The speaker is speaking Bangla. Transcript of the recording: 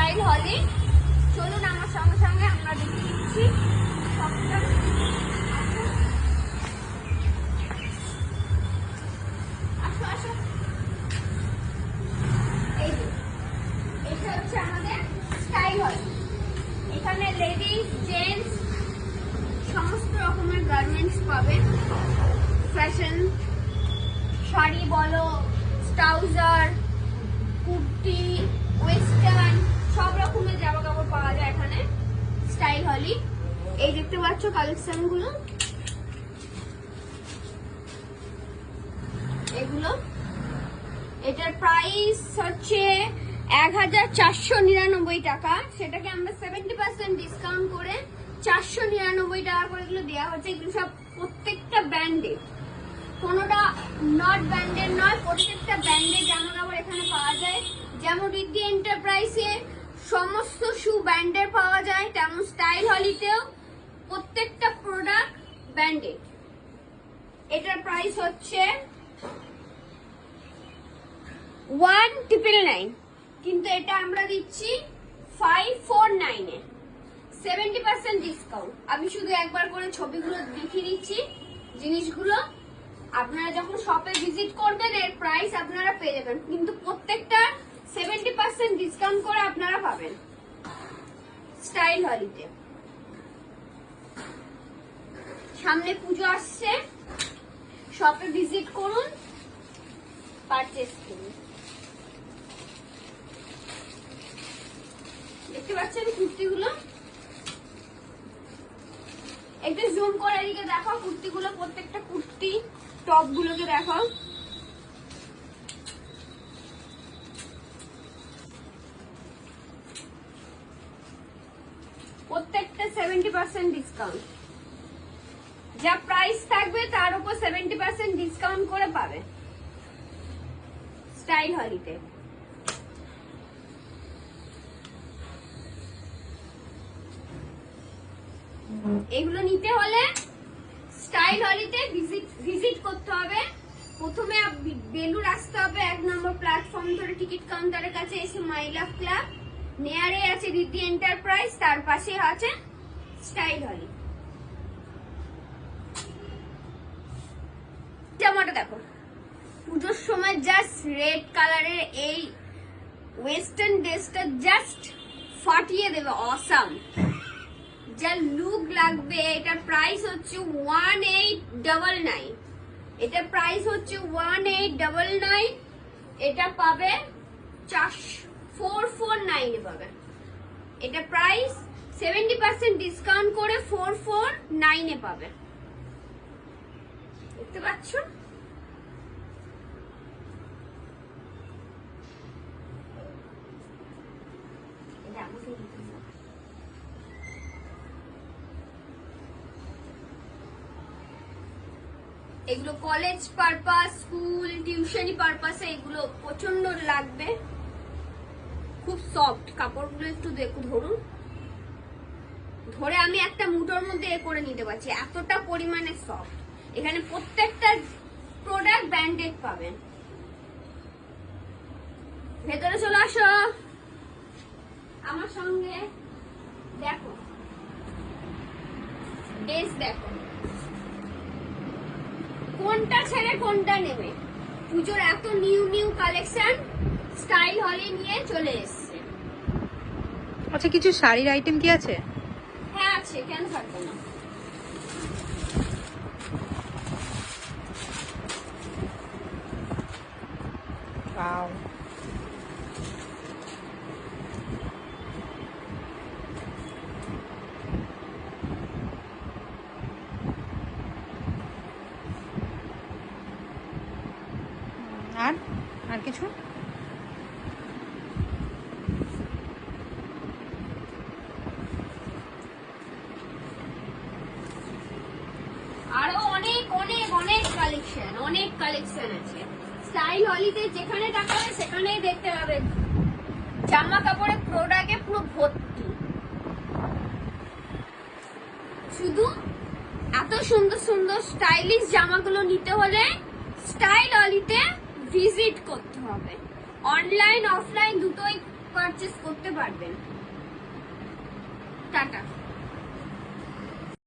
স্টাইল হলি। চলুন আমার সঙ্গে সঙ্গে আমরা দেখে দিচ্ছি সবটা। আসো আসো, এই যে এটা হচ্ছে আমাদের স্টাইল হলি। এখানে লেডিস জেন্টস সমস্ত রকমের গার্মেন্টস পাবেন। ফ্যাশন শাড়ি বলো, ট্রাউজার, কুর্তি, ওয়েস্টার্ন সব রকমের জামা কাপড় পাওয়া যায় এখানে স্টাইল হলি। এই দেখতে পাচ্ছ কালেকশন গুলো, এগুলো। এটার প্রাইস হচ্ছে 1499 টাকা। সেটাকে আমরা 70% ডিসকাউন্ট করে 499 টাকা করে এগুলো দেওয়া হচ্ছে। এগুলো সব প্রত্যেকটা ব্র্যান্ডের, কোনোটা নট ব্র্যান্ডের নয়, প্রত্যেকটা ব্র্যান্ডের জামা কাপড় এখানে পাওয়া যায়। যেমন রিদ্ধি এন্টারপ্রাইজে সমস্ত শু ব্র্যান্ডের পাওয়া যায়, তেমন স্টাইল হলিতেও প্রত্যেকটা প্রোডাক্ট ব্র্যান্ডেড। এটার প্রাইস হচ্ছে 1999, কিন্তু এটা আমরা দিচ্ছি 549 এ, 70% ডিসকাউন্ট। আমি শুধু একবার করে ছবিগুলো দেখিয়ে দিচ্ছি জিনিসগুলো। আপনারা যখন শপে ভিজিট করবেন এর প্রাইস আপনারা পেয়ে যাবেন, কিন্তু প্রত্যেকটা 70% ডিসকাউন্ট করে আপনারা পাবেন স্টাইল হলিতে। সামনে পুজো আসছে, শপে ভিজিট করুন, পারচেজ করুন। দেখতে পাচ্ছেন কুর্তিগুলো, একটু জুম করে এদিকে দেখো কুর্তিগুলো, প্রত্যেকটা কুর্তি টপ গুলোকে দেখো। প্রত্যেকটা 70% ডিসকাউন্ট, যা প্রাইস থাকবে তার উপর 70% ডিসকাউন্ট করে পাবে স্টাইল হলিতে। এগুলো নিতে হলে স্টাইল হলিতে ভিজিট করতে হবে। প্রথমে বেলুর আসতে হবে, 1 নম্বর প্ল্যাটফর্ম ধরে টিকিট কাউন্টারের কাছে এসে মাই লাভ ক্লাব, নেয়ারে আছে রিদ্ধি এন্টারপ্রাইজ, তার পাশে আছে স্টাইল হলি। জামাটা দেখো, পুজোর সময় জাস্ট রেড কালারের এই ওয়েস্টার্ন ড্রেসটা জাস্ট ফাটিয়ে দেবে, অসাম যা লুক লাগবে। এটার প্রাইস হচ্ছে 1899, এটার প্রাইস হচ্ছে 1899। এটা পাবে 449 এ পাবে। এটা প্রাইস 70% ডিসকাউন্ট করে 449 এ পাবে। দেখতে পাচ্ছ? এটা আমাকে দিতে হবে। এগুলো কলেজ পারপাস, স্কুল, টিউশনি পারপাসে এগুলো প্রচন্ড লাগবে। খুব সফট কাপড়গুলো, একটু দেখুন, ধরুন, ধরে আমি একটা মুঠোর মধ্যে এ করে নিতে পারছি, এতটা পরিমাণে সফট। এখানে প্রত্যেকটা প্রোডাক্ট ব্র্যান্ডেড পাবেন। ভেতরে চলে আসো আমার সঙ্গে, দেখো ড্রেস দেখো, কোনটা ছেড়ে কোনটা নেবে। পুজোর এত নিউ নিউ কালেকশন স্টাইল হলি নিয়ে চলে এসছে। আচ্ছা, কিছু শাড়ির আইটেম কি আছে? হ্যাঁ আছে, কেন থাকবে না। ওয়াও, আর আর কিছু? আরো অনেক অনেক অনেক কালেকশন, অনেক কালেকশন আছে স্টাইল হলিতে। যেখানে তাকাবে সেখানেই দেখতে পাবে জামা কাপড়ের প্রোডাক্টে পুরো ভর্তি। শুধু এত সুন্দর সুন্দর স্টাইলিশ জামাগুলো নিতে হলে স্টাইল হলিতে ভিজিট করতে হবে। অনলাইন অফলাইন দুটোই পারচেস করতে পারবেন। টাটা।